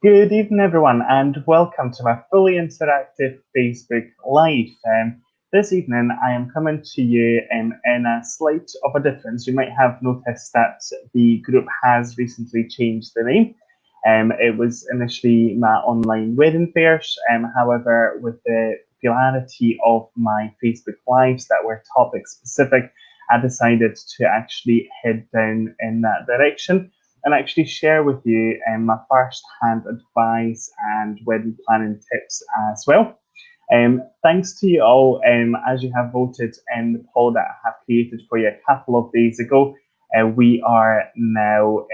Good evening, everyone, and welcome to my fully interactive Facebook Live. This evening, I am coming to you in a slight of a difference. You might have noticed that the group has recently changed the name. It was initially my online wedding fairs. However, with the popularity of my Facebook Lives that were topic specific, I decided to actually head down in that direction and actually share with you my first-hand advice and wedding planning tips as well. Thanks to you all, as you have voted in the poll that I have created for you a couple of days ago. We are now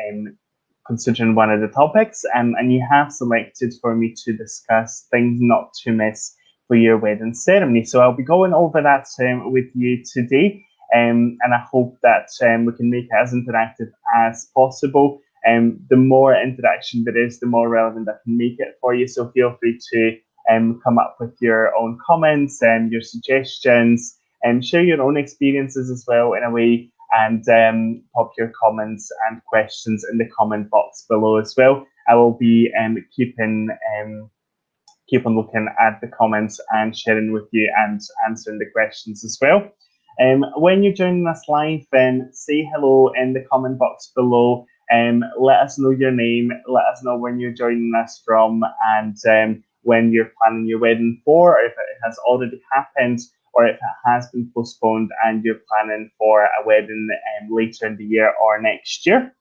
considering one of the topics, and you have selected for me to discuss things not to miss for your wedding ceremony. So I'll be going over that with you today. And I hope that we can make it as interactive as possible. The more interaction there is, the more relevant I can make it for you. So feel free to come up with your own comments and your suggestions and share your own experiences as well in a way, and pop your comments and questions in the comment box below as well. I will be keep on looking at the comments and sharing with you and answering the questions as well. When you're joining us live, then say hello in the comment box below. Let us know your name, let us know when you're joining us from, and when you're planning your wedding for, or if it has already happened, or if it has been postponed and you're planning for a wedding later in the year or next year.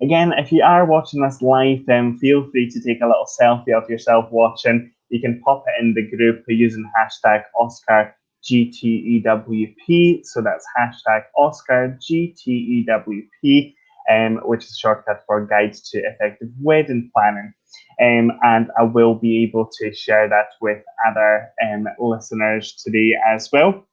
Again, if you are watching us live, then feel free to take a little selfie of yourself watching. You can pop it in the group using hashtag Oskar GTEWP. So that's hashtag Oskar GTEWP, which is a shortcut for Guide to Effective Wedding Planning. And I will be able to share that with other listeners today as well.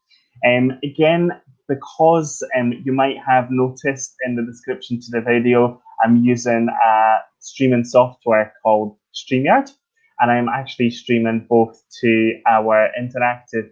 Again, because you might have noticed in the description to the video, I'm using a streaming software called StreamYard, and I'm actually streaming both to our interactive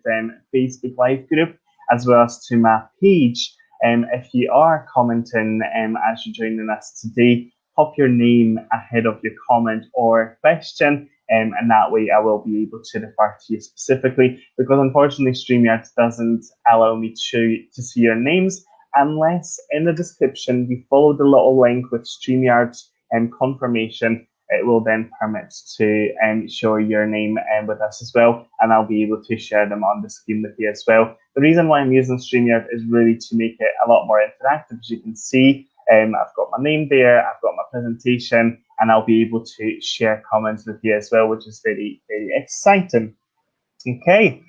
Facebook Live group as well as to my page. If you are commenting as you're joining us today, pop your name ahead of your comment or question, and that way I will be able to refer to you specifically, because unfortunately StreamYard doesn't allow me to see your names unless in the description you follow the little link with StreamYard's confirmation. It will then permit to show your name with us as well, and I'll be able to share them on the screen with you as well. The reason why I'm using StreamYard is really to make it a lot more interactive. As you can see, I've got my name there, I've got my presentation, and I'll be able to share comments with you as well, which is very, very exciting. Okay,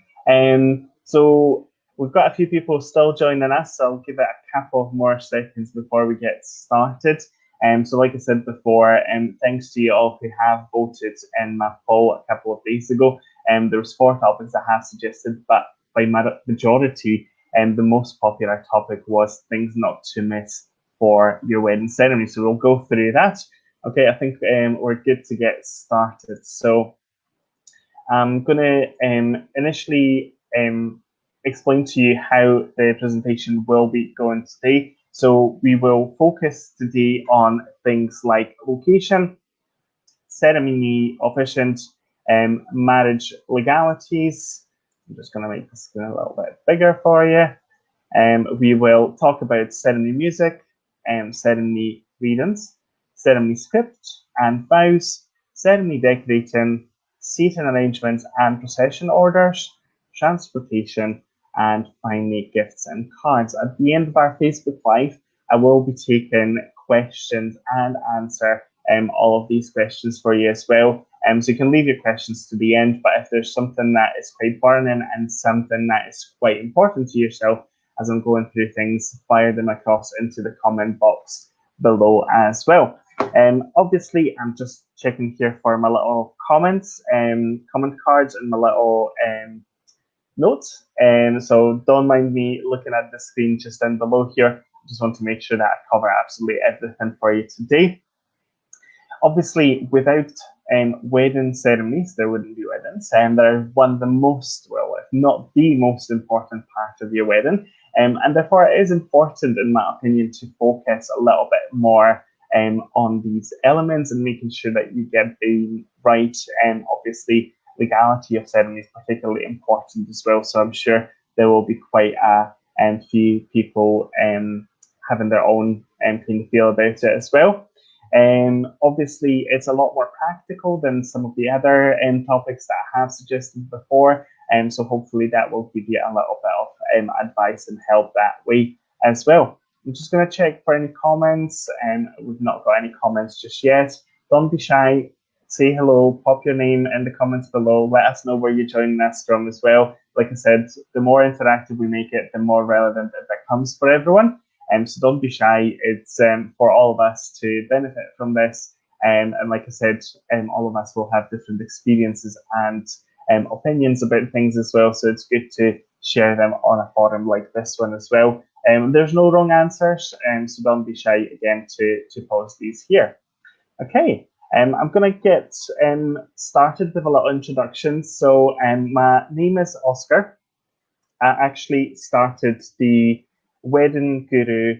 so we've got a few people still joining us, so I'll give it a couple of more seconds before we get started. So like I said before, thanks to you all who have voted in my poll a couple of days ago. There was 4 topics I have suggested, but by majority, the most popular topic was things not to miss for your wedding ceremony. So we'll go through that. Okay, I think we're good to get started. So I'm going to initially explain to you how the presentation will be going today. So we will focus today on things like location, ceremony officiant, marriage legalities. I'm just going to make the screen a little bit bigger for you. We will talk about ceremony music, ceremony readings, ceremony script and vows, ceremony decorating, seating arrangements and procession orders, transportation, and finally gifts and cards. At the end of our Facebook Live, I will be taking questions and answer all of these questions for you as well. So you can leave your questions to the end, but if there's something that is quite burning and something that is quite important to yourself as I'm going through things, fire them across into the comment box below as well. Obviously, I'm just checking here for my little comments, comment cards and my little notes. So don't mind me looking at the screen just down below here. I just want to make sure that I cover absolutely everything for you today. Obviously, without wedding ceremonies, there wouldn't be weddings, and they're one of the most, well, if not the most important part of your wedding. And therefore, it is important, in my opinion, to focus a little bit more on these elements and making sure that you get the right, and obviously legality of ceremony is particularly important as well. So I'm sure there will be quite a few people having their own kind of feel about it as well. Obviously, it's a lot more practical than some of the other topics that I have suggested before. So hopefully that will give you a little bit of advice and help that way as well. I'm just going to check for any comments, and we've not got any comments just yet. Don't be shy. Say hello, pop your name in the comments below. Let us know where you're joining us from as well. Like I said, the more interactive we make it, the more relevant it becomes for everyone. So don't be shy. It's for all of us to benefit from this. And like I said, all of us will have different experiences and opinions about things as well. So it's good to share them on a forum like this one as well. There's no wrong answers, so don't be shy again to post these here. Okay, I'm going to get started with a little introduction. So my name is Oskar. I actually started the Wedding Guru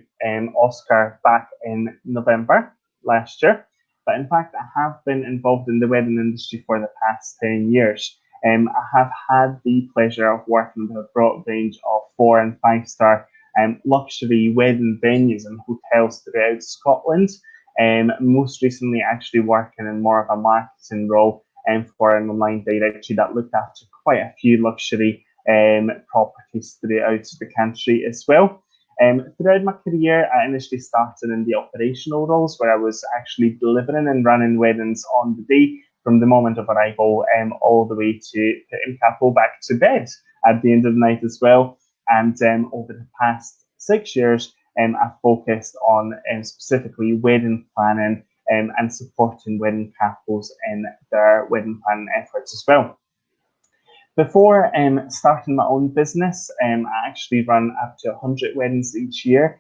Oskar back in November last year. But in fact, I have been involved in the wedding industry for the past 10 years. I have had the pleasure of working with a broad range of 4- and 5-star luxury wedding venues and hotels throughout Scotland. Most recently, actually working in more of a marketing role for an online directory that looked after quite a few luxury properties throughout the country as well. Throughout my career, I initially started in the operational roles where I was actually delivering and running weddings on the day from the moment of arrival all the way to putting couple back to bed at the end of the night as well. And over the past 6 years, I've focused on specifically wedding planning and supporting wedding couples in their wedding planning efforts as well. Before starting my own business, I actually run up to 100 weddings each year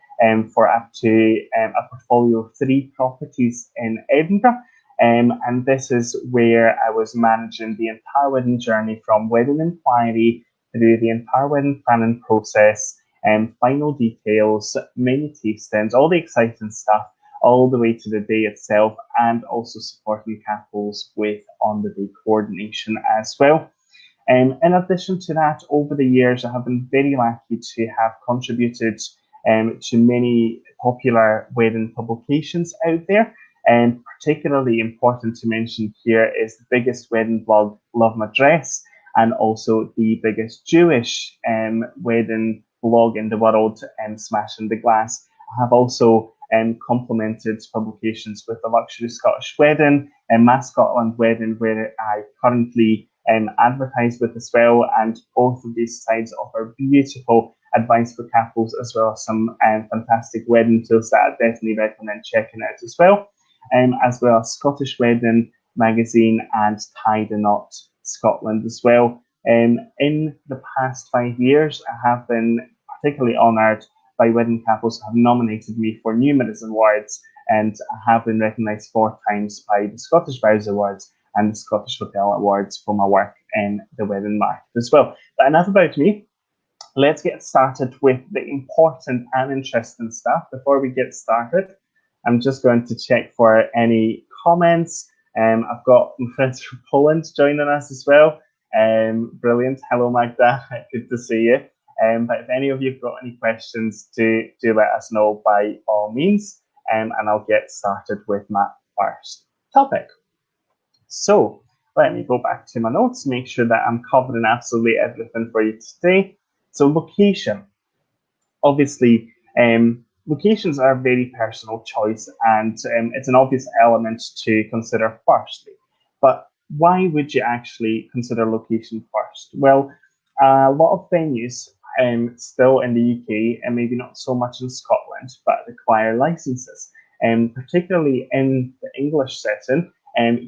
for up to a portfolio of 3 properties in Edinburgh. And this is where I was managing the entire wedding journey from wedding inquiry through the entire wedding planning process, final details, many tastings, all the exciting stuff, all the way to the day itself, and also supporting couples with on-the-day coordination as well. In addition to that, over the years, I have been very lucky to have contributed to many popular wedding publications out there. And particularly important to mention here is the biggest wedding blog, Love My Dress, and also the biggest Jewish wedding blog in the world, Smashing the Glass. I have also complemented publications with the Luxury Scottish Wedding and My Scotland Wedding, where I currently advertise with as well, and both of these sites offer beautiful advice for couples as well as some fantastic wedding tools that I definitely recommend checking out as well as Scottish Wedding magazine and Tie the Knot Scotland as well. In the past 5 years, I have been particularly honoured by wedding couples who have nominated me for numerous awards, and I have been recognised 4 times by the Scottish Vows Awards and the Scottish Hotel Awards for my work in the wedding market as well. But enough about me. Let's get started with the important and interesting stuff. Before we get started, I'm just going to check for any comments. I've got my friends from Poland joining us as well. Brilliant. Hello, Magda. Good to see you. But if any of you have got any questions, do let us know by all means. And I'll get started with my first topic. So let me go back to my notes, make sure that I'm covering absolutely everything for you today. So location. Obviously, locations are a very personal choice, and it's an obvious element to consider firstly. But why would you actually consider location first? Well, a lot of venues still in the UK, and maybe not so much in Scotland, but require licenses. Particularly in the English setting,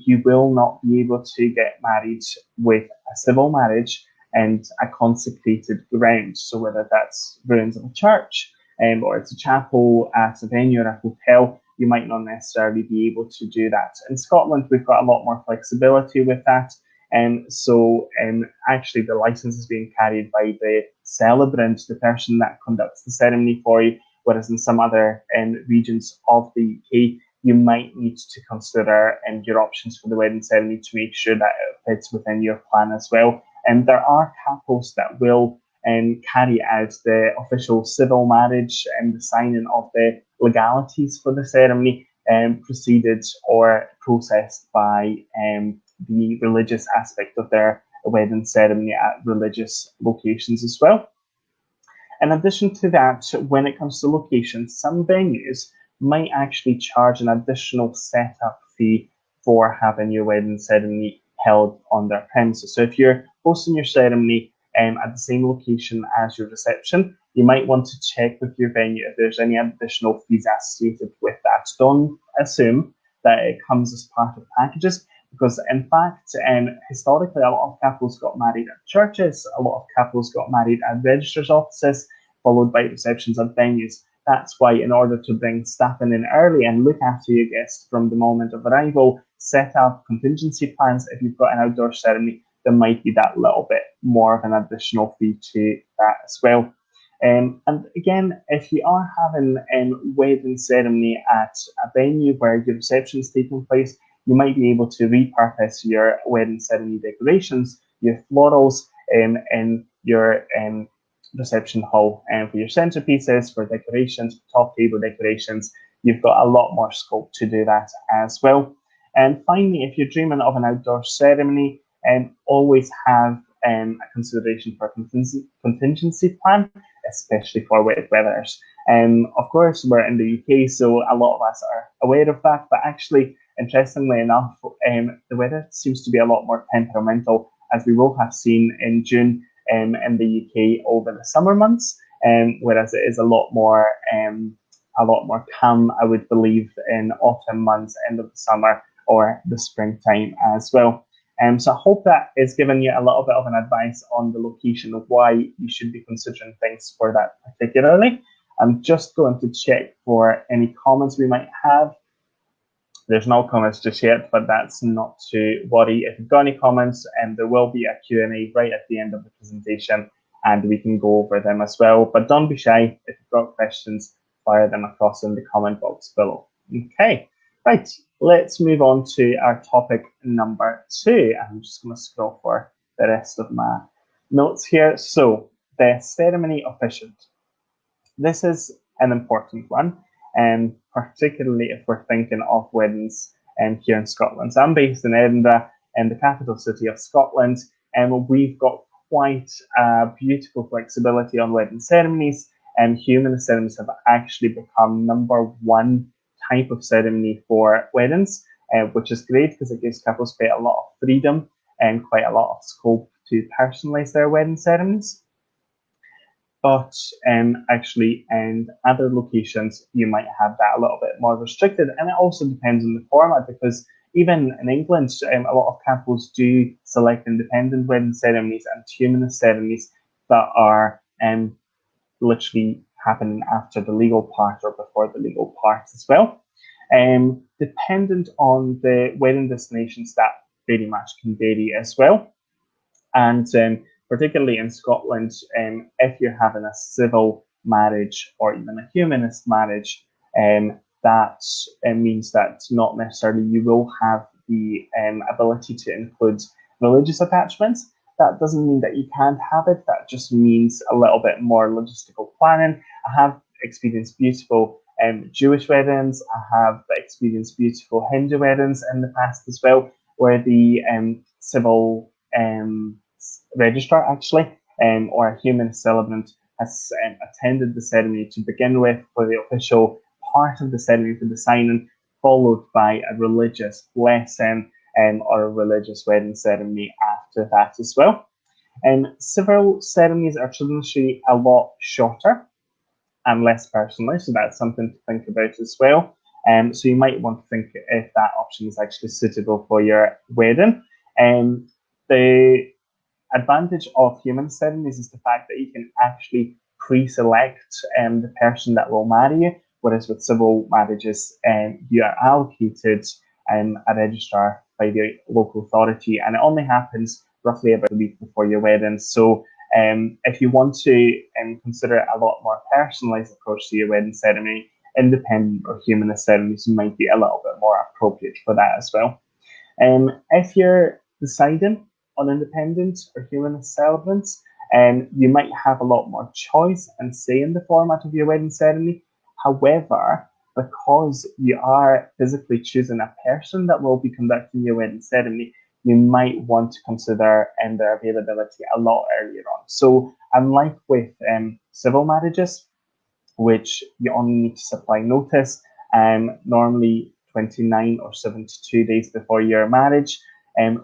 you will not be able to get married with a civil marriage and a consecrated ground. So whether that's ruins of a church, or it's a chapel at a venue or a hotel, you might not necessarily be able to do that. In Scotland, we've got a lot more flexibility with that. So actually the license is being carried by the celebrant, the person that conducts the ceremony for you, whereas in some other regions of the UK, you might need to consider your options for the wedding ceremony to make sure that it fits within your plan as well. And there are couples that will carry out the official civil marriage and the signing of the legalities for the ceremony preceded or processed by the religious aspect of their wedding ceremony at religious locations as well. In addition to that, when it comes to locations, some venues might actually charge an additional setup fee for having your wedding ceremony held on their premises. So if you're hosting your ceremony at the same location as your reception, you might want to check with your venue if there's any additional fees associated with that. Don't assume that it comes as part of packages, because in fact, historically, a lot of couples got married at churches, a lot of couples got married at registrars' offices, followed by receptions at venues. That's why, in order to bring staff in early and look after your guests from the moment of arrival, set up contingency plans. If you've got an outdoor ceremony, there might be that little bit more of an additional fee to that as well. And again, if you are having a wedding ceremony at a venue where your reception is taking place, you might be able to repurpose your wedding ceremony decorations, your florals, in your reception hall, and for your centerpieces, for decorations, top table decorations. You've got a lot more scope to do that as well. And finally, if you're dreaming of an outdoor ceremony, always have a consideration for a contingency plan, especially for wet weathers. Of course, we're in the UK, so a lot of us are aware of that, but actually, interestingly enough, the weather seems to be a lot more temperamental, as we will have seen in June in the UK over the summer months, whereas it is a lot more calm, I would believe, in autumn months, end of the summer or the springtime as well. So I hope that is giving you a little bit of an advice on the location of why you should be considering things for that particularly. I'm just going to check for any comments we might have. There's no comments just yet, but that's not to worry. If you've got any comments, there will be a Q&A right at the end of the presentation, and we can go over them as well. But don't be shy. If you've got questions, fire them across in the comment box below. Okay, right. Let's move on to our topic number 2. I'm just going to scroll for the rest of my notes here. So, the ceremony officiant. This is an important one, and particularly if we're thinking of weddings here in Scotland. So I'm based in Edinburgh, in the capital city of Scotland, and we've got quite a beautiful flexibility on wedding ceremonies, and humanist ceremonies have actually become #1 type of ceremony for weddings, which is great because it gives couples quite a lot of freedom and quite a lot of scope to personalize their wedding ceremonies. But actually, in other locations, you might have that a little bit more restricted, and it also depends on the format, because even in England, a lot of couples do select independent wedding ceremonies and humanist ceremonies that are literally happening after the legal part or before the legal part as well. Dependent on the wedding destinations, that very much can vary as well. And particularly in Scotland, if you're having a civil marriage or even a humanist marriage, that means that not necessarily you will have the ability to include religious attachments. That doesn't mean that you can't have it. That just means a little bit more logistical planning. I have experienced beautiful Jewish weddings. I have experienced beautiful Hindu weddings in the past as well, where the civil registrar actually, or a humanist celebrant, has attended the ceremony to begin with for the official part of the ceremony for the signing, followed by a religious blessing or a religious wedding ceremony after that as well. Civil ceremonies are traditionally a lot shorter and less personalised, so that's something to think about as well. So you might want to think if that option is actually suitable for your wedding. The advantage of human ceremonies is the fact that you can actually pre-select the person that will marry you, whereas with civil marriages, you are allocated a registrar by the local authority, and it only happens roughly about a week before your wedding. So if you want to consider a lot more personalised approach to your wedding ceremony, independent or humanist ceremonies might be a little bit more appropriate for that as well. If you're deciding on independent or humanist celebrants, you might have a lot more choice and say in the format of your wedding ceremony. However, because you are physically choosing a person that will be conducting your wedding ceremony, you might want to consider their availability a lot earlier on. So, unlike with civil marriages, which you only need to supply notice, normally 29 or 72 days before your marriage.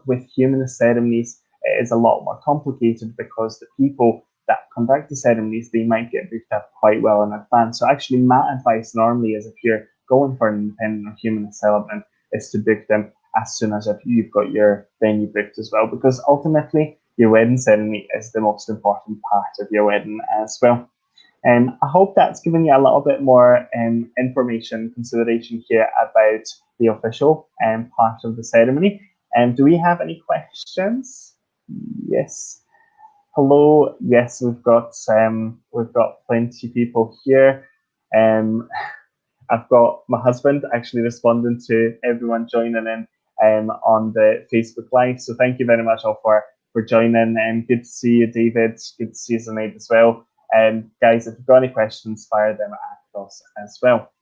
With humanist ceremonies, it is a lot more complicated because the people that conduct the ceremonies, they might get booked up quite well in advance. So actually, my advice normally is if you're going for an independent or humanist celebrant, is to book them as soon as if you've got your venue booked as well, because ultimately your wedding ceremony is the most important part of your wedding as well. I hope that's given you a little bit more information, consideration here about the official part of the ceremony. Do we have any questions? Yes. Hello. Yes, we've got plenty of people here. I've got my husband actually responding to everyone joining in on the Facebook Live. So thank you very much all for joining. Good to see you, David. Good to see you, Sinead, as well. Guys, if you've got any questions, fire them across as well.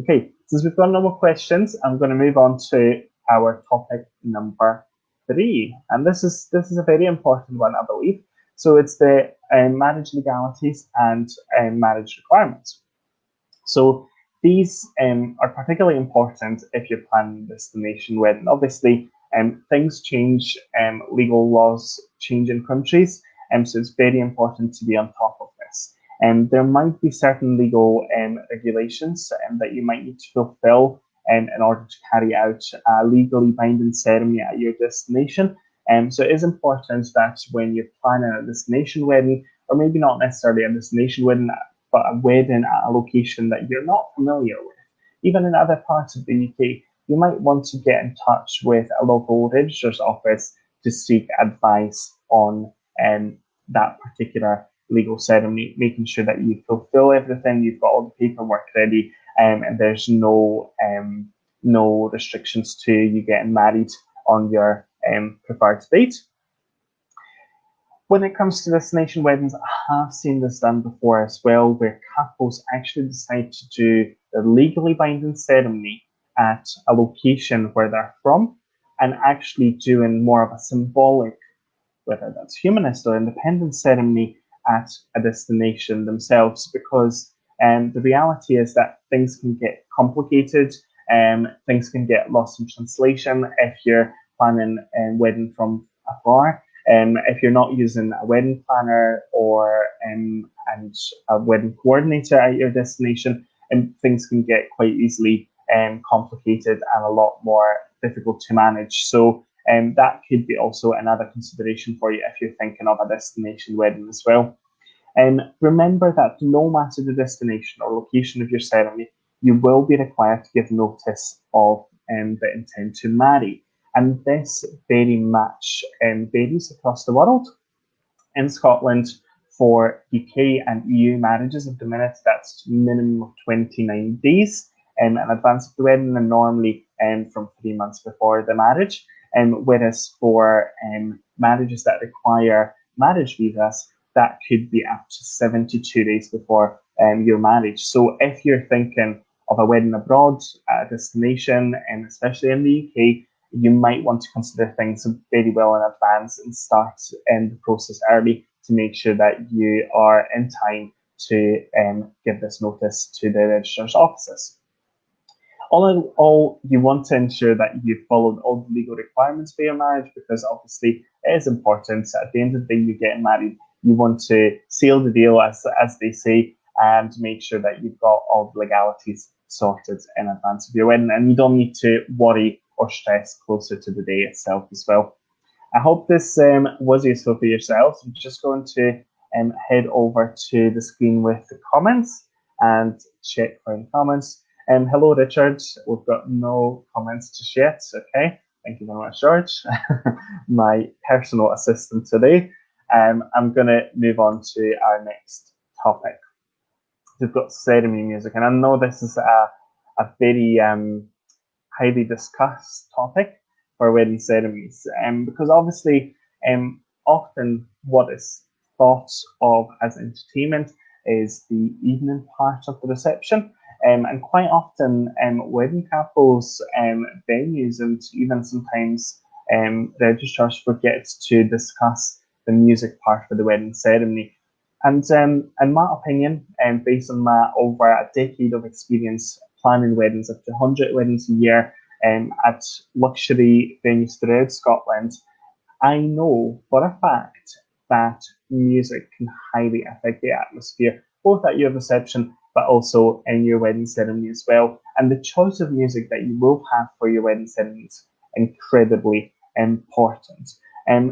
Okay, since we've got no more questions, I'm going to move on to our topic number 3. And this is a very important one, I believe. So it's the marriage legalities and marriage requirements. So these are particularly important if you're planning a destination wedding. Obviously, things change, legal laws change in countries, so it's very important to be on top of this. There might be certain legal regulations that you might need to fulfill in order to carry out a legally binding ceremony at your destination. So it is important that when you're planning a destination wedding, or maybe not necessarily a destination wedding, but a wedding at a location that you're not familiar with, even in other parts of the UK, you might want to get in touch with a local registrar's office to seek advice on that particular legal ceremony, making sure that you fulfill everything, you've got all the paperwork ready, and there's no restrictions to you getting married on your preferred date. When it comes to destination weddings, I have seen this done before as well, where couples actually decide to do their legally binding ceremony at a location where they're from, and actually doing more of a symbolic, whether that's humanist or independent ceremony, at a destination themselves, because the reality is that things can get complicated, things can get lost in translation if you're planning a wedding from afar. If you're not using a wedding planner or and a wedding coordinator at your destination, things can get quite easily complicated and a lot more difficult to manage. So that could be also another consideration for you if you're thinking of a destination wedding as well. Remember that no matter the destination or location of your ceremony, you will be required to give notice of the intent to marry. And this very much varies across the world. In Scotland, for UK and EU marriages at the minute, that's minimum of 29 days in advance of the wedding, and normally from 3 months before the marriage. Whereas for marriages that require marriage visas, that could be up to 72 days before your marriage. So if you're thinking of a wedding abroad at a destination, and especially in the UK, you might want to consider things very well in advance and start the process early to make sure that you are in time to give this notice to the registrar's offices. All in all, you want to ensure that you've followed all the legal requirements for your marriage, because obviously it is important. At the end of the day, you're getting married. You want to seal the deal, as they say, and make sure that you've got all the legalities sorted in advance of your wedding, and you don't need to worry or stress closer to the day itself as well. I hope this was useful for yourselves. I'm just going to head over to the screen with the comments and check for any comments. Hello, Richard. We've got no comments just yet. Okay, thank you very much, George, my personal assistant today. I'm going to move on to our next topic. they've got ceremony music. And I know this is a very highly discussed topic for wedding ceremonies, because obviously, often what is thought of as entertainment is the evening part of the reception, and quite often, wedding couples, venues, and even sometimes registrars forget to discuss the music part for the wedding ceremony. And in my opinion, based on my over a decade of experience planning weddings, up to 100 weddings a year, at luxury venues throughout Scotland, I know for a fact that music can highly affect the atmosphere, both at your reception but also in your wedding ceremony as well. And the choice of music that you will have for your wedding ceremony is incredibly important.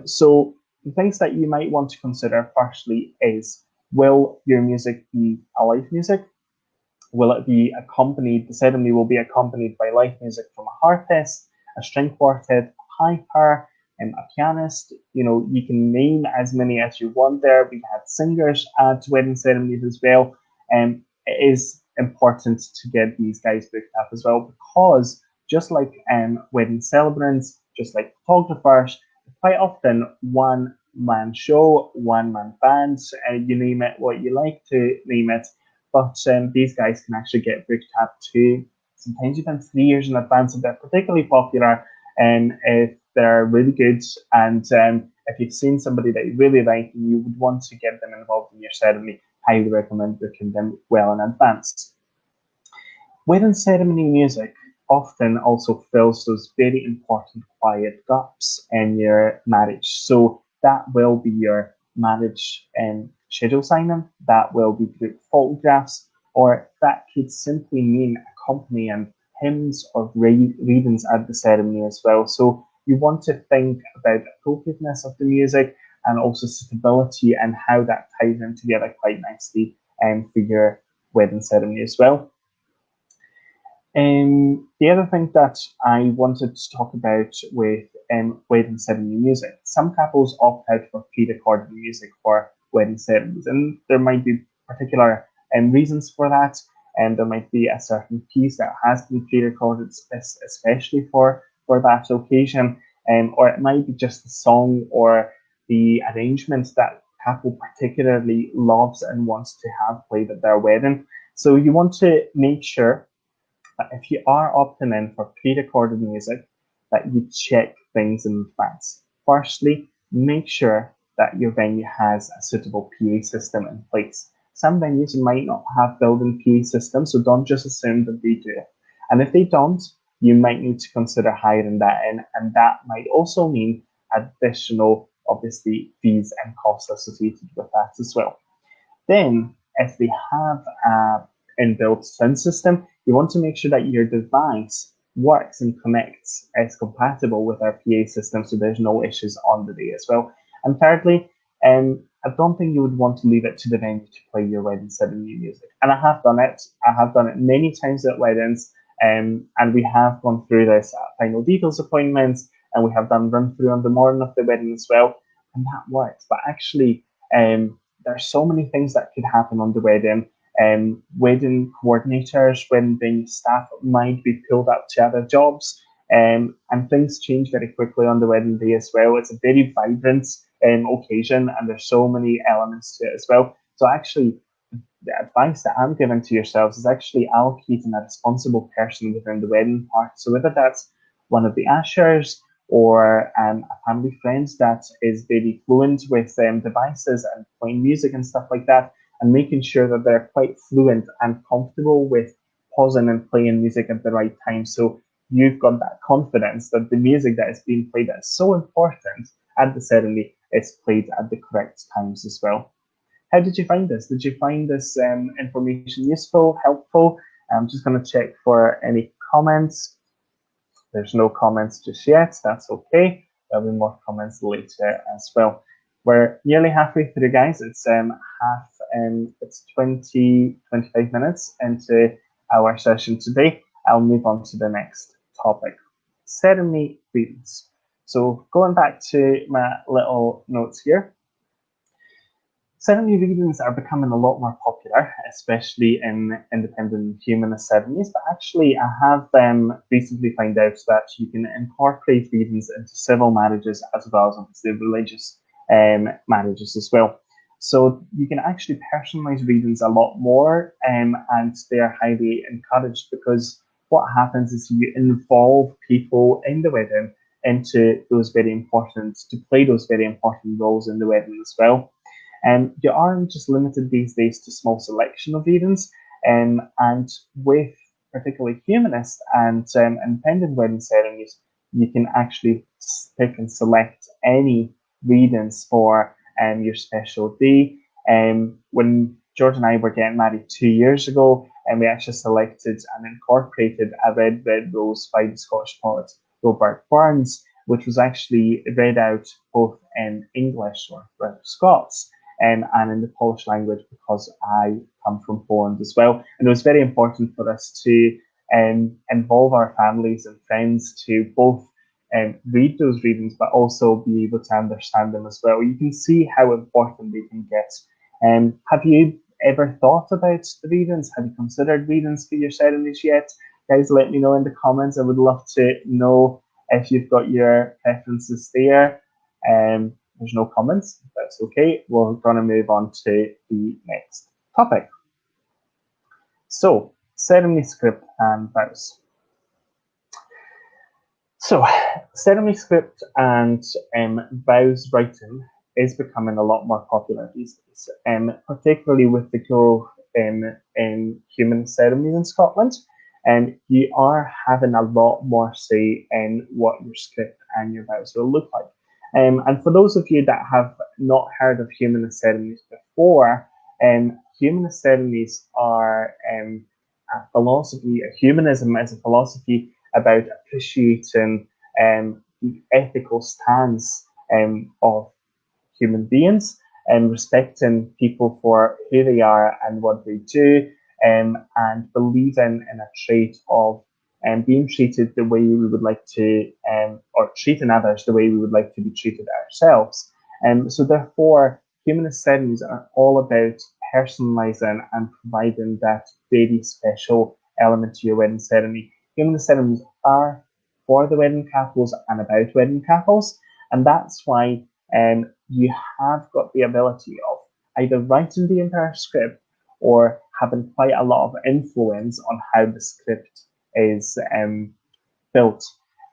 So the things that you might want to consider firstly is, will your music be a live music? Will it be accompanied? The ceremony will be accompanied by live music from a harpist, a string quartet, a piper, and a pianist. You know, you can name as many as you want there. We've had singers at wedding ceremonies as well. And it is important to get these guys booked up as well, because just like wedding celebrants, just like photographers, quite often one man show, one man band, you name it what you like to name it. But these guys can actually get booked up to sometimes even 3 years in advance if they're particularly popular, and if they're really good, and if you've seen somebody that you really like and you would want to get them involved in your ceremony, highly recommend booking them well in advance. Wedding ceremony music often also fills those very important quiet gaps in your marriage. So that will be your marriage schedule signing, that will be group photographs, or that could simply mean accompanying hymns or readings at the ceremony as well. So you want to think about the appropriateness of the music and also suitability and how that ties in together quite nicely for your wedding ceremony as well. The other thing that I wanted to talk about with wedding ceremony music, some couples opt out for pre-recorded music for wedding ceremonies, and there might be particular reasons for that, and there might be a certain piece that has been pre-recorded especially for that occasion, or it might be just the song or the arrangement that couple particularly loves and wants to have played at their wedding. So you want to make sure if you are opting in for pre-recorded music, that you check things in advance. Firstly, make sure that your venue has a suitable PA system in place. Some venues might not have built-in PA systems, so don't just assume that they do. And if they don't, you might need to consider hiring that in, and that might also mean additional, obviously, fees and costs associated with that as well. Then, if they have a inbuilt sound system, you want to make sure that your device works and connects, is compatible with our PA system, so there's no issues on the day as well. And thirdly, I don't think you would want to leave it to the venue to play your wedding ceremony music. And I have done it. I have done it many times at weddings, and we have gone through this at final details appointments, and we have done run through on the morning of the wedding as well, and that works. But actually, there's so many things that could happen on the wedding. Wedding coordinators, wedding staff might be pulled up to other jobs, and things change very quickly on the wedding day as well. It's a very vibrant occasion, and there's so many elements to it as well. So actually, the advice that I'm giving to yourselves is actually allocating a responsible person within the wedding part. So whether that's one of the ushers or a family friend that is very fluent with devices and playing music and stuff like that, and making sure that they're quite fluent and comfortable with pausing and playing music at the right time. So you've got that confidence that the music that is being played that is so important at the ceremony is played at the correct times as well. How did you find this? Did you find this information useful, helpful? I'm just going to check for any comments. There's no comments just yet. That's okay. There'll be more comments later as well. We're nearly halfway through, guys. It's it's 25 minutes into our session today. I'll move on to the next topic. Ceremony readings. So going back to my little notes here. Ceremony readings are becoming a lot more popular, especially in independent and humanist ceremonies. But actually, I have recently found out that you can incorporate readings into civil marriages as well as obviously religious marriages as well. So you can actually personalize readings a lot more, and they are highly encouraged because what happens is you involve people in the wedding into those very important to play those very important roles in the wedding as well. You aren't just limited these days to small selection of readings, and with particularly humanist and independent wedding ceremonies, you can actually pick and select any readings for your special day. When George and I were getting married 2 years ago, and we actually selected and incorporated a Red Rose by the Scottish poet Robert Burns, which was actually read out both in English or Scots and in the Polish language because I come from Poland as well. And it was very important for us to involve our families and friends to both read those readings, but also be able to understand them as well. You can see how important they can get. Have you ever thought about the readings? Have you considered readings for your ceremonies yet? Guys, let me know in the comments. I would love to know if you've got your preferences there. There's no comments. That's okay. We're going to move on to the next topic. So, ceremony script and vows. So, ceremony script and vows writing is becoming a lot more popular these days, particularly with the growth in human ceremonies in Scotland. And you are having a lot more say in what your script and your vows will look like. And for those of you that have not heard of humanist ceremonies before, humanist ceremonies are a philosophy, a humanism is a philosophy about appreciating the ethical stance of human beings and respecting people for who they are and what they do, and believing in a trait of being treated the way we would like to, or treating others the way we would like to be treated ourselves. So therefore, humanist ceremonies are all about personalizing and providing that very special element to your wedding ceremony. Humanist ceremonies are for the wedding couples and about wedding couples, and that's why you have got the ability of either writing the entire script or having quite a lot of influence on how the script is built.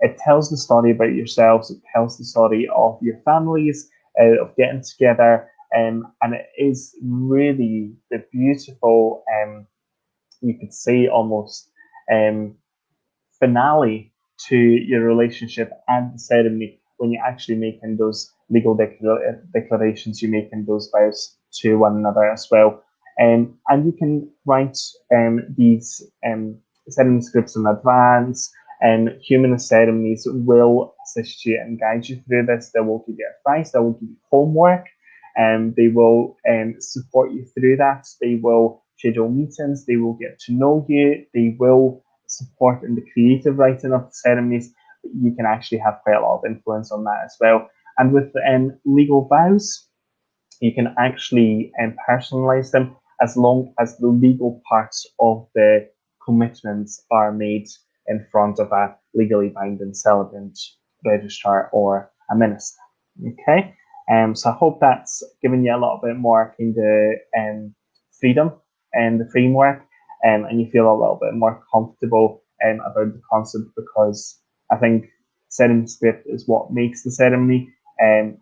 It tells the story about yourselves, it tells the story of your families, of getting together, and it is really the beautiful, you could say almost, finale to your relationship and the ceremony when you actually making those legal declarations, you making those vows to one another as well. And you can write these ceremony scripts in advance, and humanist ceremonies will assist you and guide you through this. They will give you advice, they will give you homework, and they will support you through that. They will schedule meetings, they will get to know you, they will support in the creative writing of the ceremonies. You can actually have quite a lot of influence on that as well. And with legal vows, you can actually personalize them as long as the legal parts of the commitments are made in front of a legally binding celebrant, registrar, or a minister. Okay, so I hope that's given you a little bit more kind of freedom and the framework, and you feel a little bit more comfortable about the concept, because I think ceremony script is what makes the ceremony,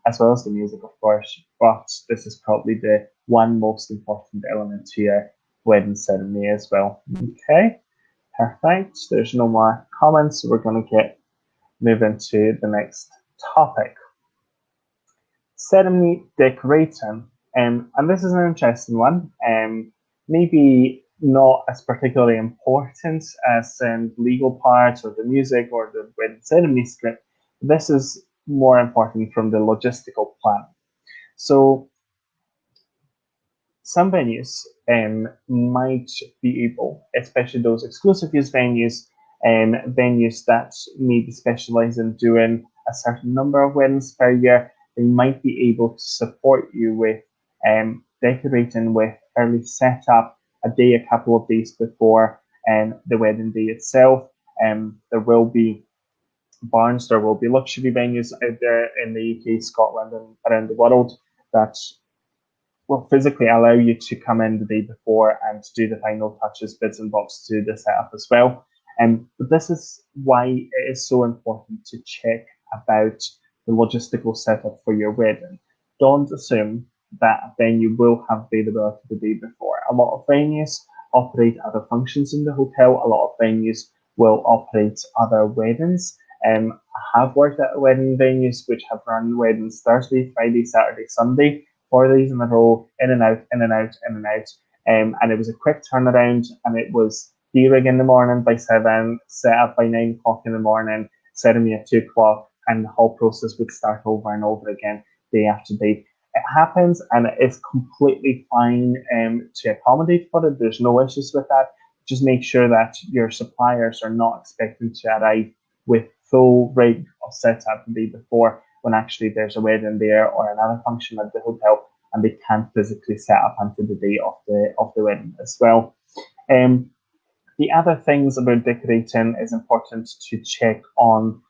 as well as the music, of course. But this is probably the one most important element to your wedding ceremony as well. Okay, perfect. There's no more comments, so we're going to get moving to the next topic. Ceremony decorating, and this is an interesting one. Maybe not as particularly important as the legal parts or the music or the wedding ceremony script. This is more important from the logistical plan. So some venues might be able, especially those exclusive use venues, venues that maybe specialize in doing a certain number of weddings per year, they might be able to support you with decorating with early setup, a day, a couple of days before the wedding day itself. There will be barns, there will be luxury venues out there in the UK, Scotland, and around the world that will physically allow you to come in the day before and do the final touches, bits and bobs to the setup as well. But this is why it is so important to check about the logistical setup for your wedding. Don't assume that a venue will have availability the day before. A lot of venues operate other functions in the hotel. A lot of venues will operate other weddings. I have worked at wedding venues which have run weddings Thursday, Friday, Saturday, Sunday, 4 days in a row, in and out, in and out, in and out. And it was a quick turnaround, and it was de-rig in the morning by 7, set up by 9 o'clock in the morning, ceremony at 2 o'clock, and the whole process would start over and over again, day after day. It happens, and it is completely fine to accommodate for it. There's no issues with that. Just make sure that your suppliers are not expecting to arrive with full rig of setup the day before, when actually there's a wedding there or another function at the hotel, and they can't physically set up until the day of the wedding as well. The other things about decorating is important to check on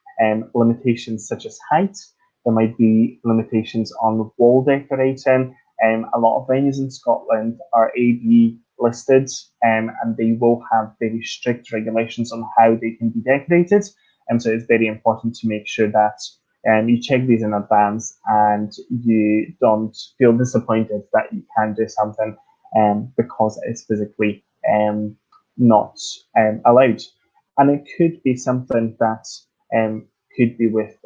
limitations such as height. There might be limitations on wall decorating. A lot of venues in Scotland are AB listed, and they will have very strict regulations on how they can be decorated. And so it's very important to make sure that you check these in advance and you don't feel disappointed that you can't do something because it's physically not allowed. And it could be something that could be with,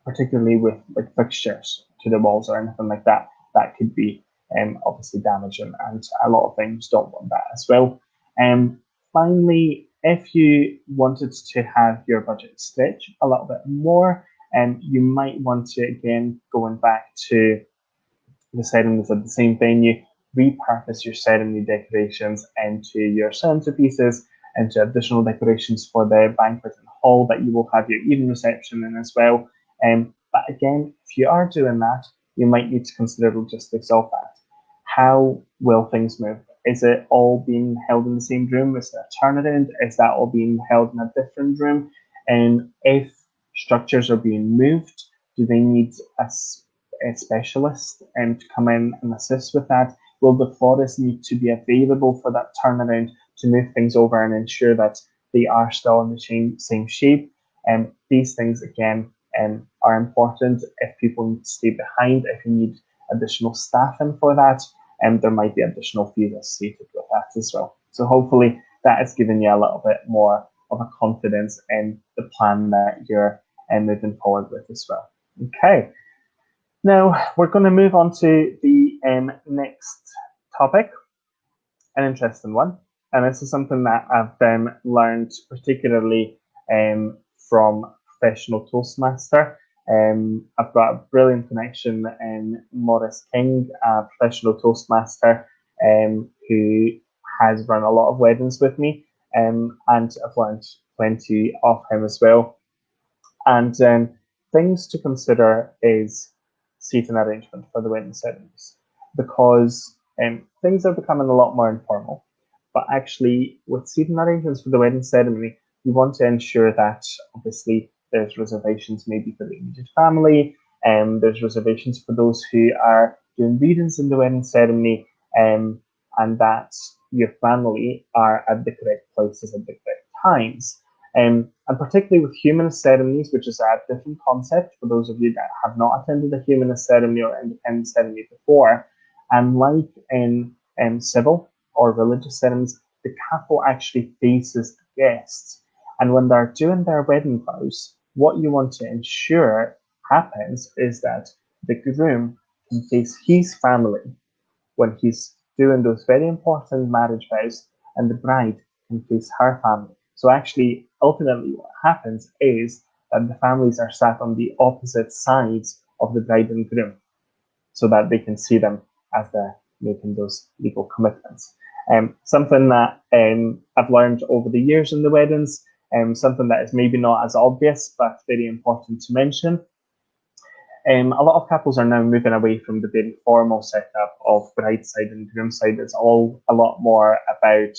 particularly with like fixtures to the walls or anything like that, that could be obviously damaging, and a lot of things don't want that as well. Finally, if you wanted to have your budget stretch a little bit more, you might want to, again, going back to the ceremonies at the same venue, repurpose your ceremony decorations into your centerpieces, into additional decorations for the banquet hall that you will have your evening reception in as well. But again, if you are doing that, you might need to consider logistics of that. How will things move? Is it all being held in the same room? Is there a turnaround? Is that all being held in a different room? And if structures are being moved, do they need a specialist to come in and assist with that? Will the florist need to be available for that turnaround to move things over and ensure that they are still in the same shape? These things, again, are important. If people need to stay behind, if you need additional staffing for that, there might be additional fees associated with that as well. So hopefully that has given you a little bit more of a confidence in the plan that you're moving forward with as well. Okay, now we're going to move on to the next topic, an interesting one. And this is something that I've learned particularly from professional Toastmaster. I've got a brilliant connection in Maurice King, a professional Toastmaster who has run a lot of weddings with me, and I've learned plenty of him as well. And things to consider is seating arrangement for the wedding ceremonies, because things are becoming a lot more informal. But actually, with seating arrangements for the wedding ceremony, you want to ensure that obviously there's reservations maybe for the immediate family, there's reservations for those who are doing readings in the wedding ceremony, and that your family are at the correct places at the correct times. And particularly with humanist ceremonies, which is a different concept for those of you that have not attended a humanist ceremony or independent ceremony before, and like in civil or religious ceremonies, the couple actually faces the guests. And when they're doing their wedding vows, what you want to ensure happens is that the groom can face his family when he's doing those very important marriage vows, and the bride can face her family. So actually, ultimately, what happens is that the families are sat on the opposite sides of the bride and groom, so that they can see them as they're making those legal commitments. Something that I've learned over the years in the weddings, something that is maybe not as obvious, but very important to mention. A lot of couples are now moving away from the very formal setup of bride side and groom side. It's all a lot more about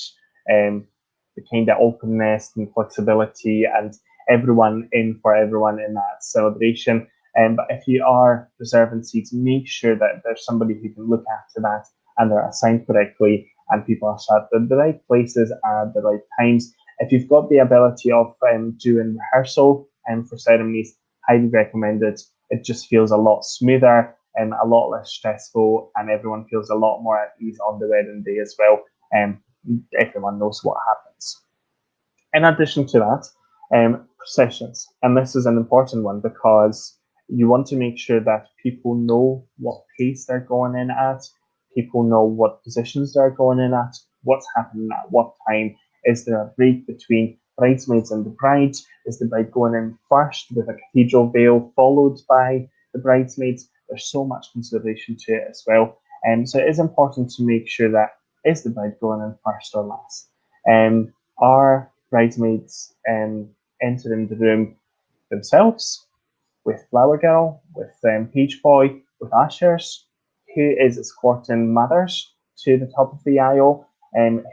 the kind of openness and flexibility and everyone in for everyone in that celebration. But if you are reserving seats, make sure that there's somebody who can look after that and they're assigned correctly and people are sat at the right places at the right times. If you've got the ability of doing rehearsal for ceremonies, highly recommended. It just feels a lot smoother and a lot less stressful, and everyone feels a lot more at ease on the wedding day as well. And everyone knows what happens. In addition to that, processions, and this is an important one because you want to make sure that people know what pace they're going in at, people know what positions they're going in at, what's happening at what time. Is there a break between bridesmaids and the bride? Is the bride going in first with a cathedral veil followed by the bridesmaids? There's so much consideration to it as well. So it is important to make sure that is the bride going in first or last? Are bridesmaids entering the room themselves with flower girl, with page boy, with ushers? Who is escorting mothers to the top of the aisle?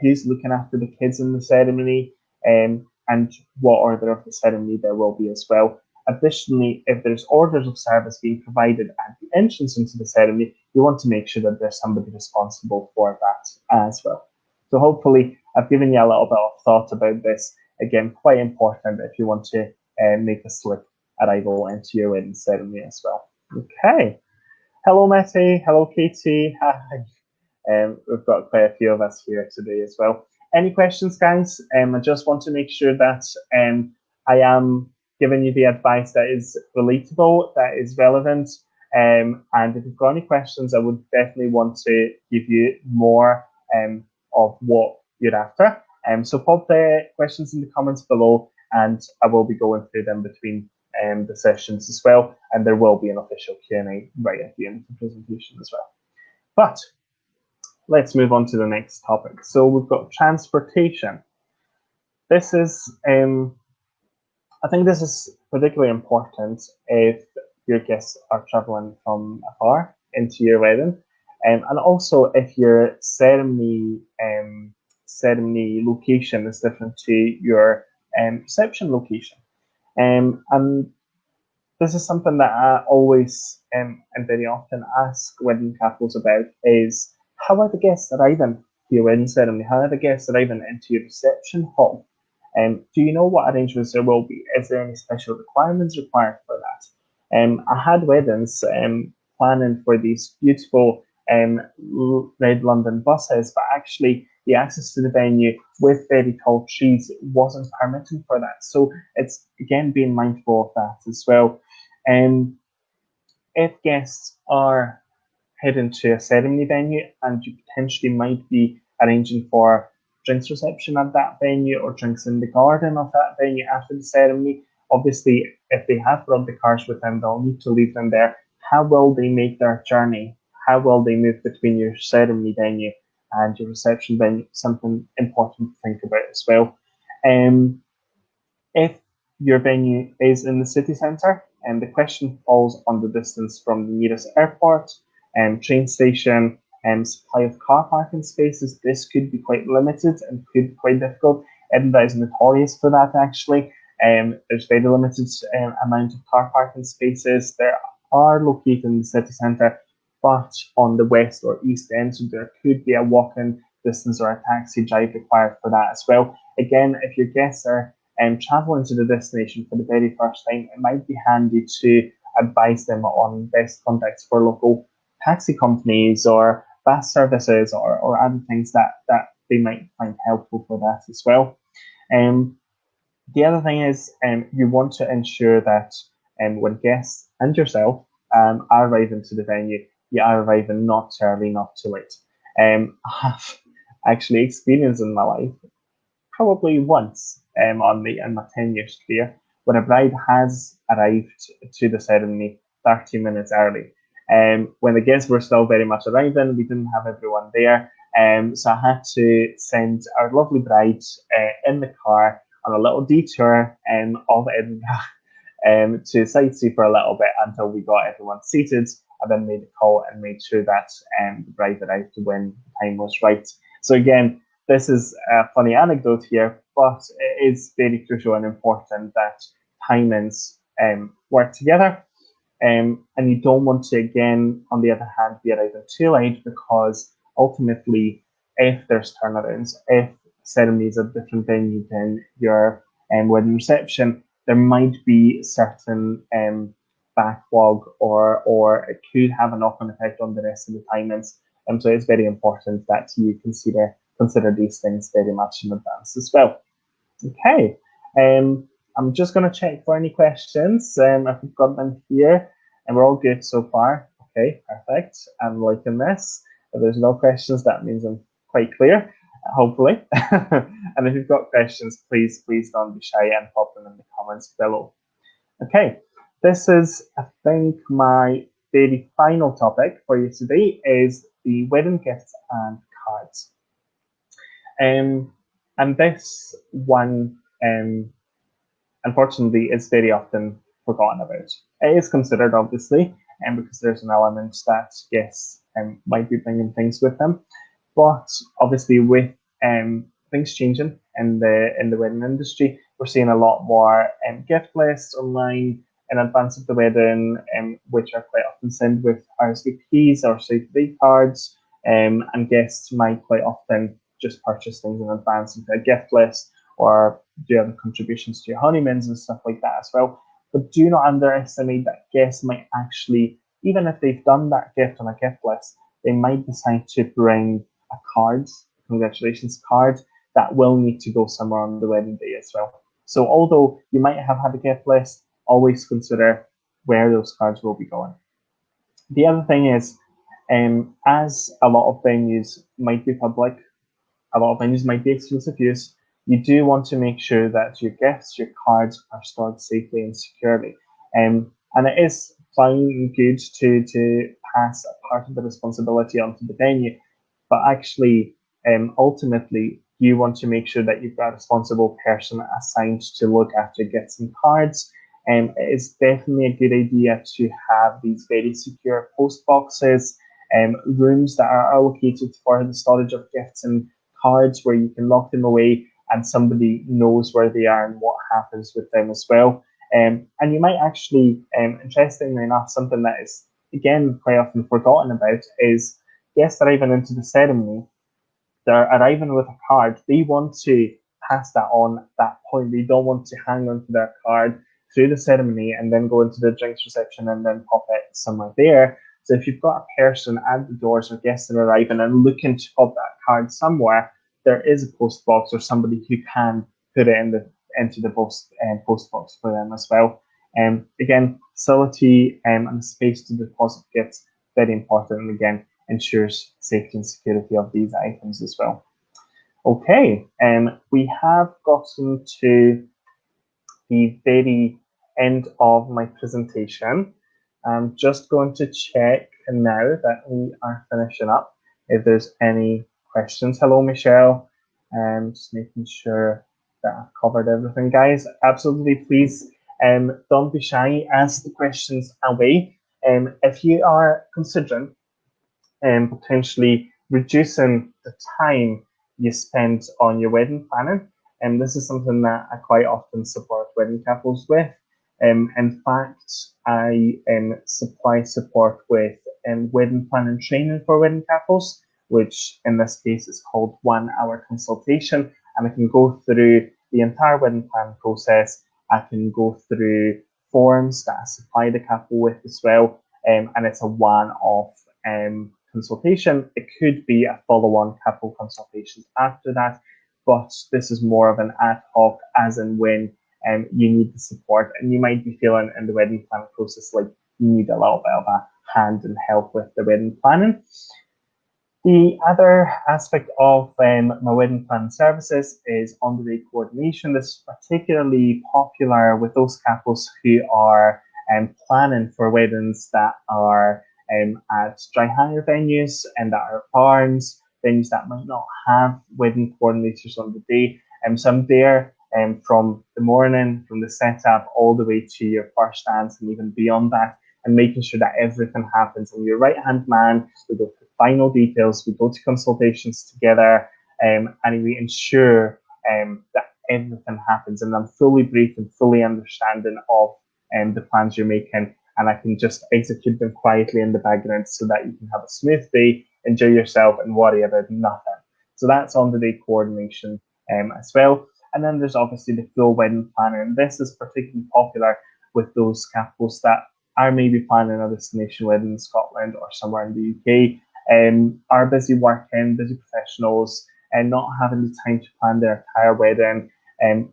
Who's looking after the kids in the ceremony? And what order of the ceremony there will be as well. Additionally, if there's orders of service being provided at the entrance into the ceremony, you want to make sure that there's somebody responsible for that as well. So hopefully I've given you a little bit of thought about this. Again, quite important if you want to make a slick arrival into your wedding ceremony as well. Okay. Hello, Matty. Hello, Katie. Hi. We've got quite a few of us here today as well. Any questions, guys? I just want to make sure that I am giving you the advice that is relatable, that is relevant. And if you've got any questions, I would definitely want to give you more of what you're after. So pop the questions in the comments below, and I will be going through them between the sessions as well. And there will be an official Q&A right at the end of the presentation as well. But let's move on to the next topic. So we've got transportation. This is, I think this is particularly important if your guests are traveling from afar into your wedding, and also if your ceremony location is different to your reception location. And this is something that I always and very often ask wedding couples about is, how are the guests arriving to your wedding ceremony? How are the guests arriving into your reception hall? Do you know what arrangements there will be? Is there any special requirements required for that? I had weddings planning for these beautiful red London buses, but actually the access to the venue with very tall trees wasn't permitted for that. So it's again being mindful of that as well. If guests are heading to a ceremony venue and you potentially might be arranging for drinks reception at that venue or drinks in the garden of that venue after the ceremony, obviously if they have brought the cars with them, they'll need to leave them there. How will they make their journey? How will they move between your ceremony venue and your reception venue? Something important to think about as well. If your venue is in the city centre, and the question falls on the distance from the nearest airport, train station, and supply of car parking spaces, this could be quite limited and could be quite difficult. Edinburgh is notorious for that, actually. There's very limited amount of car parking spaces. There are located in the city centre, but on the west or east end, so there could be a walk-in distance or a taxi drive required for that as well. Again, if your guests are traveling to the destination for the very first time, it might be handy to advise them on best contacts for local taxi companies or bus services or other things that they might find helpful for that as well. The other thing is you want to ensure that when guests and yourself are arriving to the venue, you are arriving not too early, not too late. I have actually experienced in my life probably once in my 10 years career when a bride has arrived to the ceremony 30 minutes early. When the guests were still very much arriving, we didn't have everyone there. So I had to send our lovely bride in the car on a little detour of Edinburgh to sightsee for a little bit until we got everyone seated, and then made a call and made sure that the bride arrived when the time was right. So again, this is a funny anecdote here, but it is very crucial and important that timings work together. And you don't want to, again, on the other hand, be arriving too late, because ultimately, if there's turnarounds, if ceremonies at different venue than your wedding reception, there might be certain backlog, or it could have a knock-on effect on the rest of the timings. So it's very important that you consider these things very much in advance as well. Okay. I'm just going to check for any questions. If we've got them here, and we're all good so far. Okay, perfect. I'm liking this. If there's no questions, that means I'm quite clear, hopefully. And if you've got questions, please don't be shy and pop them in the comments below. Okay, this is, I think, my very final topic for you today is the wedding gifts and cards. And this one, unfortunately, is very often forgotten about. It is considered, obviously, because there's an element that, yes, might be bringing things with them. But obviously, with things changing in the wedding industry, we're seeing a lot more gift lists online in advance of the wedding, which are quite often sent with RSVPs or save-the-date cards, and guests might quite often just purchase things in advance into a gift list, or do other contributions to your honeymoons and stuff like that as well. But do not underestimate that guests might actually, even if they've done that gift on a gift list, they might decide to bring a card, a congratulations card, that will need to go somewhere on the wedding day as well. So although you might have had a gift list, always consider where those cards will be going. The other thing is, as a lot of venues might be public, a lot of venues might be exclusive use, you do want to make sure that your gifts, your cards are stored safely and securely. And it is fine and good to pass a part of the responsibility onto the venue, but actually, ultimately, you want to make sure that you've got a responsible person assigned to look after gifts and cards. It is definitely a good idea to have these very secure post boxes, rooms that are allocated for the storage of gifts and cards, where you can lock them away and somebody knows where they are and what happens with them as well. And you might actually, interestingly enough, something that is, again, quite often forgotten about is guests arriving into the ceremony. They're arriving with a card. They want to pass that on at that point. They don't want to hang on to their card through the ceremony and then go into the drinks reception and then pop it somewhere there. So if you've got a person at the doors or guests that are arriving and looking to pop that card somewhere, there is a post box or somebody who can put it into the post box for them as well. Again, facility and space to deposit gifts, very important, and again, ensures safety and security of these items as well. Okay, we have gotten to the very end of my presentation. I'm just going to check now that we are finishing up if there's any questions. Hello, Michelle. Just making sure that I've covered everything, guys. Absolutely, please don't be shy. Ask the questions away. If you are considering potentially reducing the time you spend on your wedding planning, and this is something that I quite often support wedding couples with. In fact, I supply support with wedding planning training for wedding couples, which in this case is called 1 hour consultation. And I can go through the entire wedding plan process. I can go through forms that I supply the couple with as well. And it's a one-off consultation. It could be a follow-on couple consultation after that, but this is more of an ad hoc, as and when you need the support, and you might be feeling in the wedding planning process like you need a little bit of a hand and help with the wedding planning. The other aspect of my wedding planning services is on-the-day coordination. This is particularly popular with those couples who are planning for weddings that are at dry hire venues and that are barns, venues that might not have wedding coordinators on the day. So I'm there from the morning, from the setup, all the way to your first dance and even beyond that, and making sure that everything happens. And your right-hand man, we go through final details, we go to consultations together, and we ensure that everything happens. And I'm fully briefed and fully understanding of the plans you're making, and I can just execute them quietly in the background so that you can have a smooth day, enjoy yourself, and worry about nothing. So that's on the day coordination as well. And then there's obviously the full wedding planner, and this is particularly popular with those couples that are maybe planning a destination wedding in Scotland or somewhere in the UK, are busy working, busy professionals, and not having the time to plan their entire wedding,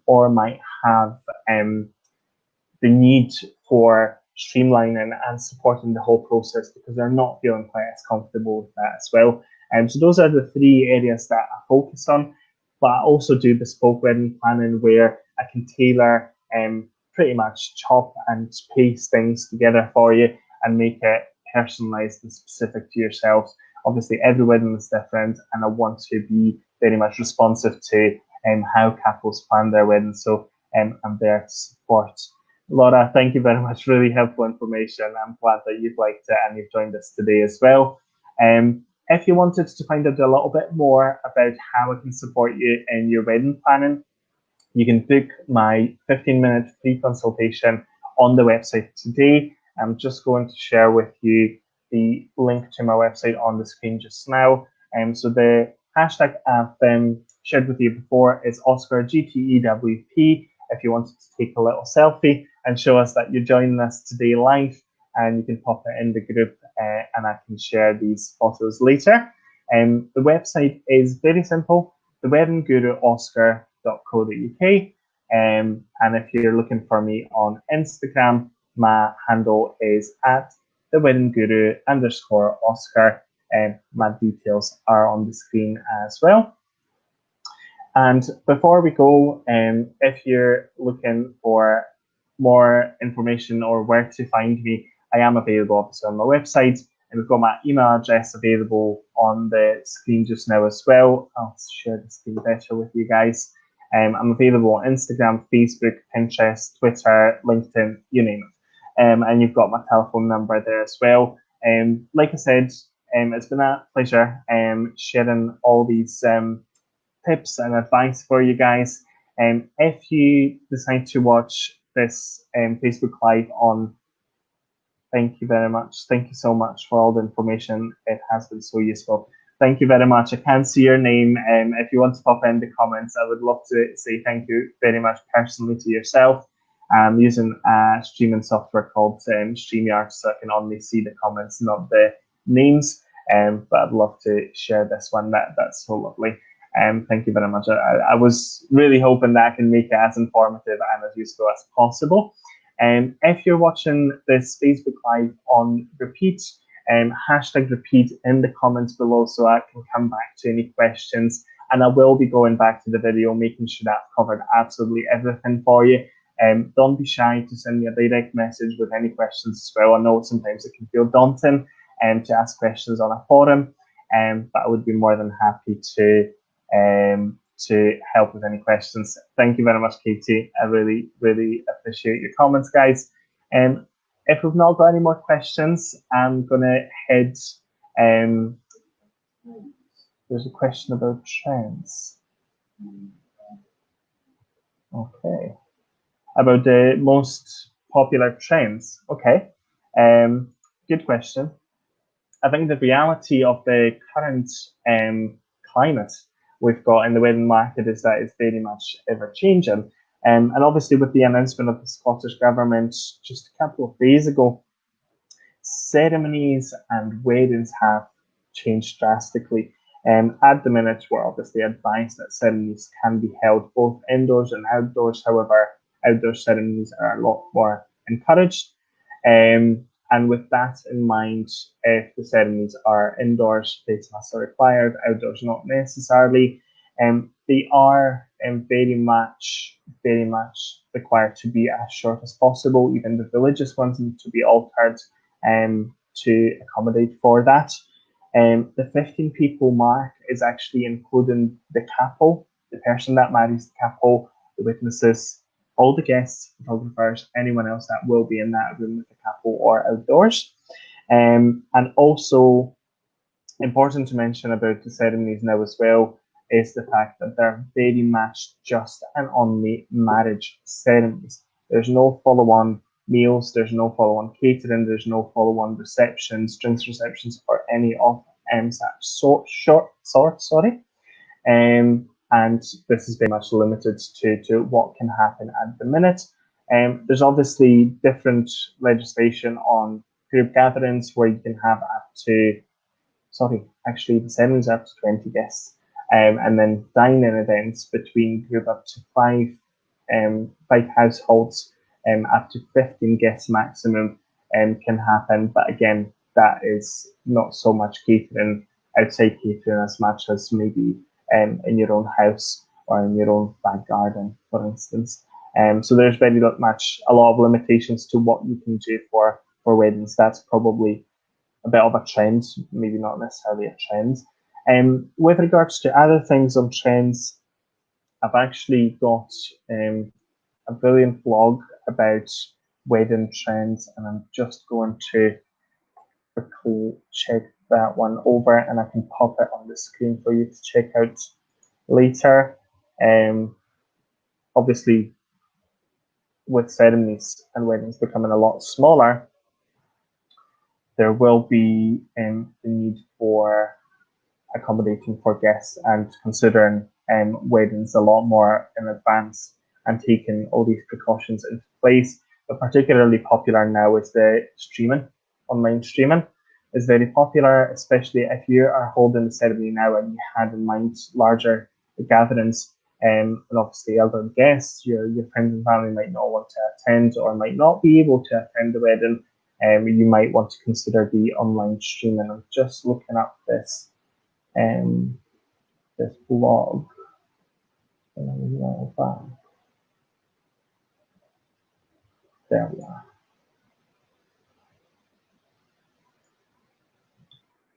or might have the need for streamlining and supporting the whole process because they're not feeling quite as comfortable with that as well. So those are the three areas that I focus on. But I also do bespoke wedding planning where I can tailor pretty much chop and paste things together for you and make it personalized and specific to yourselves. Obviously, every wedding is different, and I want to be very much responsive to how couples plan their weddings. So I'm there to support. Laura, thank you very much. Really helpful information. I'm glad that you've liked it and you've joined us today as well. If you wanted to find out a little bit more about how I can support you in your wedding planning, you can book my 15-minute free consultation on the website today. I'm just going to share with you the link to my website on the screen just now. So the hashtag I've shared with you before is Oskar GTEWP. If you wanted to take a little selfie and show us that you're joining us today live, and you can pop it in the group and I can share these photos later. The website is very simple, theweddingguruoskar.co.uk. And if you're looking for me on Instagram, my handle is at theweddingguru_Oskar. My details are on the screen as well. And before we go, if you're looking for more information or where to find me, I am available obviously on my website, and we've got my email address available on the screen just now as well. I'll share the screen better with you guys. I'm available on Instagram, Facebook, Pinterest, Twitter, LinkedIn, you name it. And you've got my telephone number there as well. Like I said, it's been a pleasure sharing all these tips and advice for you guys. If you decide to watch this Facebook Live on, thank you very much. Thank you so much for all the information. It has been so useful. Thank you very much. I can't see your name. If you want to pop in the comments, I would love to say thank you very much personally to yourself. I'm using a streaming software called StreamYard, so I can only see the comments, not the names. But I'd love to share this one. That's so lovely. Thank you very much. I was really hoping that I can make it as informative and as useful as possible. If you're watching this Facebook Live on repeat, hashtag repeat in the comments below so I can come back to any questions. And I will be going back to the video, making sure that I've covered absolutely everything for you. Don't be shy to send me a direct message with any questions as well. I know sometimes it can feel daunting to ask questions on a forum, but I would be more than happy to help with any questions. Thank you very much, Katie. I really, really appreciate your comments, guys. If we've not got any more questions, I'm going to head. There's a question about trends. Okay. About the most popular trends. Okay. Good question. I think the reality of the current climate we've got in the wedding market is that it's very much ever changing. And obviously with the announcement of the Scottish Government just a couple of days ago, ceremonies and weddings have changed drastically. At the minute, we're obviously advised that ceremonies can be held both indoors and outdoors. However, outdoor ceremonies are a lot more encouraged. And with that in mind, if the ceremonies are indoors, face masks are required, outdoors not necessarily. They are very much required to be as short as possible. Even the religious ones need to be altered to accommodate for that. The 15 people mark is actually including the couple, the person that marries the couple, the witnesses, all the guests, photographers, anyone else that will be in that room with the couple or outdoors. And also important to mention about the ceremonies now as well is the fact that they're very much just and only marriage ceremonies. There's no follow-on meals, there's no follow-on catering, there's no follow-on receptions, drinks receptions, or any of that sort. And this is very much limited to what can happen at the minute. There's obviously different legislation on group gatherings where you can have up to, actually the ceremony's up to 20 guests. And then dine-in events between group up to five households, up to 15 guests maximum can happen. But again, that is not so much catering, outside catering, as much as maybe in your own house or in your own back garden, for instance. So there's very much a lot of limitations to what you can do for weddings. That's probably a bit of a trend, maybe not necessarily a trend. With regards to other things on trends, I've actually got a brilliant blog about wedding trends, and I'm just going to quickly check that one over, and I can pop it on the screen for you to check out later. Obviously, with ceremonies and weddings becoming a lot smaller, there will be the need for accommodating for guests and considering weddings a lot more in advance and taking all these precautions into place. But particularly popular now is the streaming. Online streaming is very popular, especially if you are holding the ceremony now and you had in mind larger gatherings, and obviously elderly guests, your friends and family might not want to attend or might not be able to attend the wedding. You might want to consider the online streaming. I'm just looking up this blog. There we are.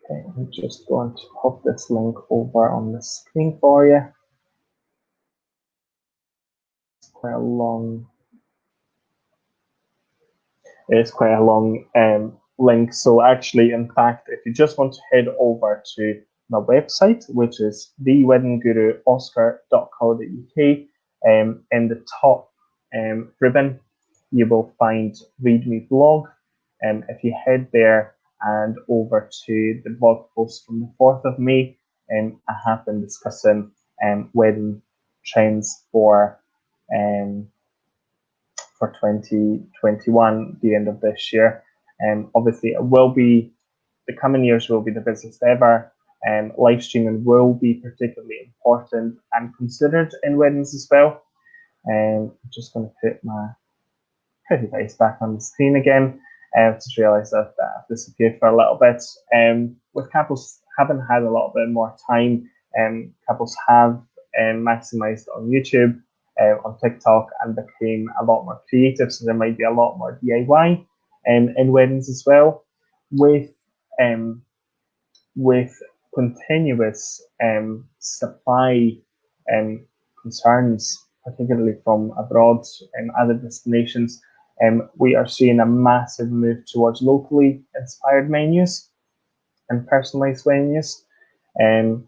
Okay, I'm just going to pop this link over on the screen for you. It's quite a long link. So actually, in fact, if you just want to head over to my website, which is theweddingguruoskar.co.uk, in the top ribbon, you will find Read Me Blog. If you head there and over to the blog post from the 4th of May, I have been discussing wedding trends for 2021, the end of this year. Obviously, the coming years will be the busiest ever. Live streaming will be particularly important and considered in weddings as well. I'm just going to put my pretty face back on the screen again. I've just realised that I've disappeared for a little bit. With couples haven't had a little bit more time, couples have maximised on YouTube, on TikTok, and became a lot more creative. So there might be a lot more DIY in weddings as well. With continuous supply concerns, particularly from abroad and other destinations, we are seeing a massive move towards locally inspired menus and personalized menus, and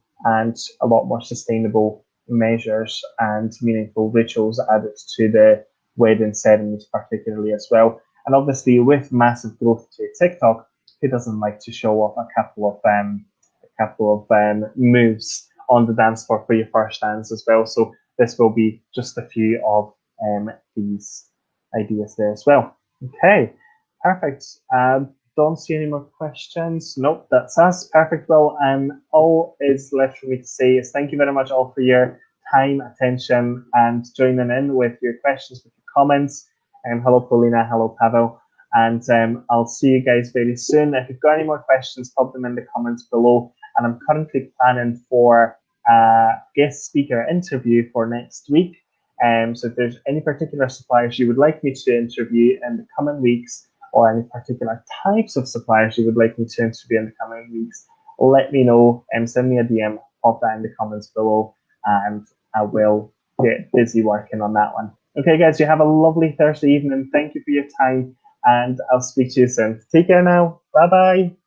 a lot more sustainable measures and meaningful rituals added to the wedding ceremonies particularly as well. And obviously, with massive growth to TikTok, who doesn't like to show off a couple of moves on the dance floor for your first dance as well? So this will be just a few of these ideas there as well. Okay, perfect. Don't see any more questions. Nope, that's us. Perfect. Well, all is left for me to say is thank you very much all for your time, attention, and joining in with your questions, with your comments. Hello, Paulina. Hello, Pavel. And I'll see you guys very soon. If you've got any more questions, pop them in the comments below. And I'm currently planning for a guest speaker interview for next week. So if there's any particular suppliers you would like me to interview in the coming weeks, or any particular types of suppliers you would like me to interview in the coming weeks, let me know and send me a DM, pop that in the comments below, and I will get busy working on that one. Okay, guys, you have a lovely Thursday evening. Thank you for your time, and I'll speak to you soon. Take care now. Bye bye.